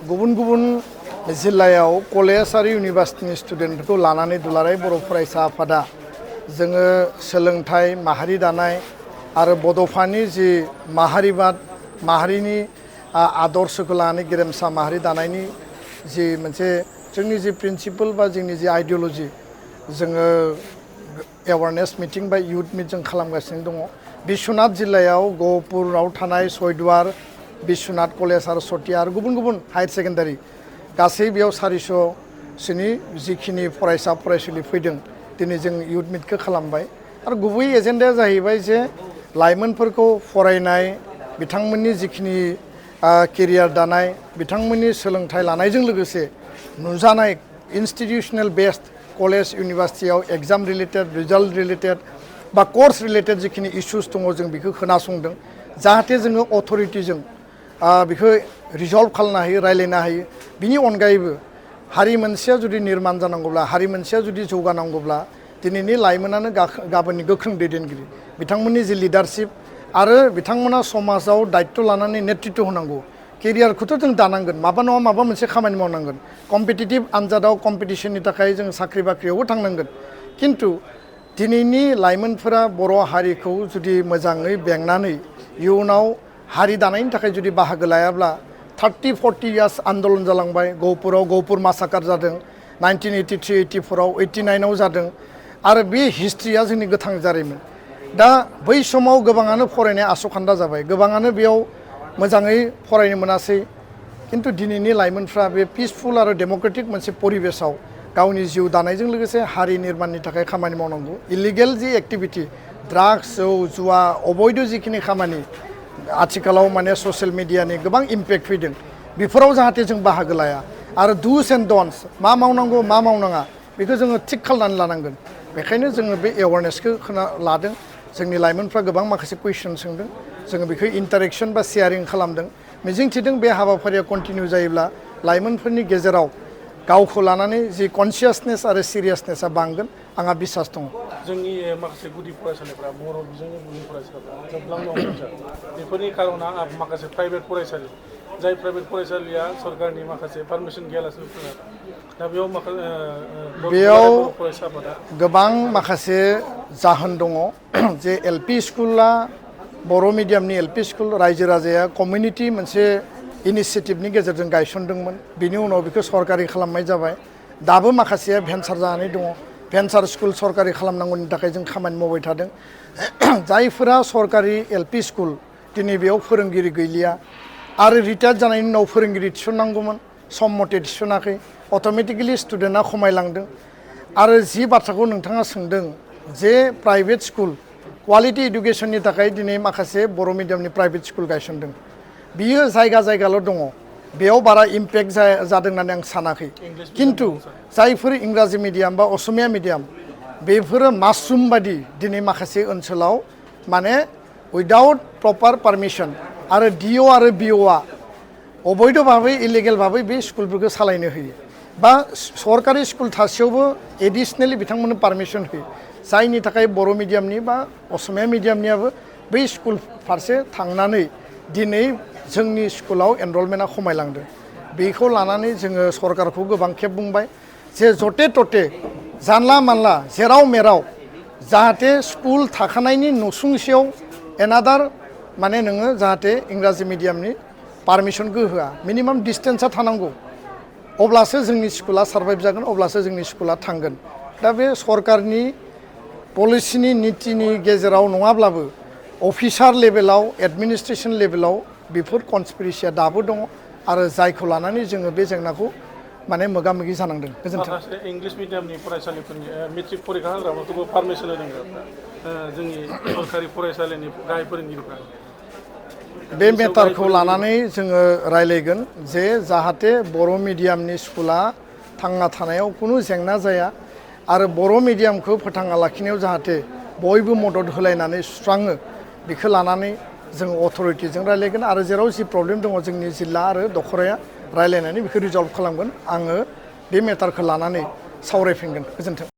गुबुन जिल्लायाव कलेज आरो इउनिभार्सिटिनि स्टुडेन्टफोरखौ लानानै दुलाराय बर' फरायसा आफादा जोङो सोलोंथाइ माहारि दानाय आरो बड'फानि जि माहारिबाद माहारिनि आदर्शखौ लानानै गेरेमसा माहारि दानायनि जि मोनसे जोंनि जि प्रिन्सिपल बा जोंनि जि आइडियोल'जि जोङो एवारनेस मिटिं बा इयुथ मिट जों खालामगासिनो दङ। बिश्वनाथ जिल्लायाव गहपुराव थानाय सयदुवार बिश्वनाथ कलेज आरो सतिया आरो गुबुन हायार सेकेन्डारि गासै बेयाव 400सोनि जिखिनि फरायसा फरायसुलि फैदों दिनै जों इयुथ मिटखौ खालामबाय आरो गुबै एजेन्डाया जाहैबाय जे लाइमोनफोरखौ फरायनाय बिथांमोननि जिखिनि केरियार दानाय बिथांमोननि सोलोंथाइ लानायजों लोगोसे नुजानाय इन्स्टिटिउसनेल बेस्ड कलेज इउनिभार्सिटियाव एग्जाम रिलेटेड रिजाल्ट रिलेटेड बा कर्स रिलेटेड जिखिनि इश्यूज दङ जों बेखौ खोनासंदों जाहाथे जोङो अथरिटिजों बेखौ रिजल्भ खालामनो हायो रायलायनो हायो। बिनि अनगायैबो हारि मोनसेया जुदि निर्माण जानांगौब्ला हारि मोनसेया जुदि जौगानांगौब्ला दिनैनि लाइमोनानो गाबोननि गोख्रों दैदेनगिरि बिथांमोननि जि लिडारशिप आरो बिथांमोना समाजाव दायित्व लानानै नेतृत्व होनांगौ केरियारखौथ' जों दानांगोन माबा नङा माबा मोनसे खामानि मावनांगोन कम्पिटिटिभ आनजादाव कम्पिटिशननि थाखाय जों साख्रि बाख्रियावबो थांनांगोन खिन्थु दिनैनि लाइमोनफोरा बर' हारिखौ जुदि मोजाङै बेंनानै इयुनाव हारि दानायनि थाखाय जुदि बाहागो लायाब्ला 30-40 इयार्स आन्दलन जालांबाय गहपुराव गहपुर मासाकार जादों 1983-84आव 89आव जादों आरो बे हिस्ट्रिया जोंनि गोथां जारिमिन दा बै समाव गोबाङानो फरायनाय आसखान्दा जाबाय गोबाङानो बेयाव मोजाङै फरायनो मोनासै खिन्थु दिनैनि लाइमोनफ्रा बे पिसफुल आरो डेम'क्रेटिक मोनसे परिबेसाव गावनि जिउ दानायजों लोगोसे हारि निर्माणनि थाखाय खामानि मावनांगौ इलिगेल जि एक्टिभिटि ड्राग्स जौ जुवा अबैध जिखिनि खामानि आथिखालाव माने ससियेल मिडियानि गोबां इम्पेक्ट फैदों बेफोराव जाहाथे जों बाहागो लाया आरो डुस एन्ड डन्ट्स मा मावनांगौ मा मावनाङा बेखौ जोङो थिग खालामनानै लानांगोन बेखायनो जोङो बे एवारनेसखौ लादों जोंनि लाइमोनफ्रा गोबां माखासे कुइसन सोंदों जोङो बेखौ इन्टारेक्सन बा शेयारिं खालामदों मिजिंथिदों बे हाबाफारिया कन्टिनिउ जायोब्ला लाइमोनफोरनि गेजेराव गावखौ लानानै जि कनसियासनेस आरो सिरियासनेसा बांगोन आंहा बिसास दङ। जोंनि माखासे गुदि फरायसालिफ्रा बर' बिजोंनि गुदि फरायसालिफ्रा जोबलांनो हमदों बेफोरनि खार'ना माखासे प्राइभेट फरायसालि जाय प्राइभेट फरायसालिया सरकारनि माखासे पारमिसन गैयालासिनो दा बेयाव फरायसाफोरा गोबां माखासे जाहोन दङ जे एलपि स्कुला बर' मिडियामनि एलपि स्कुल रायजो राजाया कमिउनिटि मोनसे इनिसियेटिभनि गेजेरजों गायसनदोंमोन बिनि उनाव बेखौ सरकारि खालामनाय जाबाय दाबो माखासेया भेन्सार जानानै दङ भेन्सार स्कुल सरकारि खालामनांगौनि थाखाय जों खामानि मावबाय थादों जायफोरा सरकारि एलपि स्कुल दिनै बेयाव फोरोंगिरि गैलिया आरो रिटायार जानायनि उनाव फोरोंगिरि थिसननांगौमोन सम मथे थिसनाखै अट'मेटिकेलि स्टुडेन्टआ खमायलांदों आरो जि बाथ्राखौ नोंथाङा सोंदों जे प्राइभेट स्कुल क्वालिटि इडुकेसननि थाखाय दिनै माखासे बर' मिडियामनि प्राइभेट स्कुल गायसनदों बियो जायगाल' दङ बेयाव बारा इम्पेक्ट जादों होननानै आं सानाखै खिन्थु जायफोर इंराजि मिडियाम बा असमिया मिडियाम बेफोरो मासरुम बादि दिनै माखासे ओनसोलाव माने उइदाउट प्रपार पारमिसन आरो डिअ आरो बिअआ अबैध भाबै इलिगेल भाबै बे स्कुलफोरखौ सालायनो होयो बा सरकारि स्कुल थासेयावबो एडिसनेलि बिथांमोननो पारमिसन होयो जायनि थाखाय बर' मिडियामनि बा असमिया मिडियामनियाबो बै स्कुल फारसे थांनानै दिनै जोंनि स्कुलाव एनरलमेन्टआ खमायलांदों बेखौ लानानै जोङो सरकारखौ गोबां खेब बुंबाय जे जथे तथे जानला मानला जेराव मेराव जाहाथे स्कुल थाखानायनि नसुंसेयाव एनादार माने नोङो जाहाथे इंराजि मिडियामनि पारमिसनखौ होआ मिनिमाम डिसटेन्सआ थानांगौ अब्लासो जोंनि स्कुला सार्भाइभ जागोन अब्लासो जोंनि स्कुला थांगोन दा बे सरकारनि पलिसिनि नितिनि गेजेराव नङाब्लाबो अफिसार लेभेलाव एडमिनिस्ट्रेसन लेभेलाव बेफोर कनस्पिरेसिया दाबो दङ आरो जायखौ लानानै जोङो बे जेंनाखौ माने मोगा मोगि जानांदों गोजोन्थों। इंलिश मिडियामनि फरायसालिफोरनि मेट्रिक फरिखा होग्राफोरखौबो पारमिसन होदों जोंनि सरकारि फरायसालिनि गाहाय फोरोंगिरिफ्रा बे मेटारखौ लानानै जोङो रायलायगोन जे जाहाथे बर' मिडियामनि स्कुला थांना थानायाव खुनु जेंना जाया आरो बर' मिडियामखौ फोथांना लाखिनायाव जाहाथे बयबो मदद होलायनानै सुस्राङो बेखौ लानानै जोङो अथरिटिजों रायलायगोन आरो जेराव जि प्रब्लेम दङ जोंनि जिल्ला आरो दखराया रायलायनानै बेखौ रिजल्भ खालामगोन आङो बे मेटारखौ लानानै सावरायफिनगोन गोजोन्थों।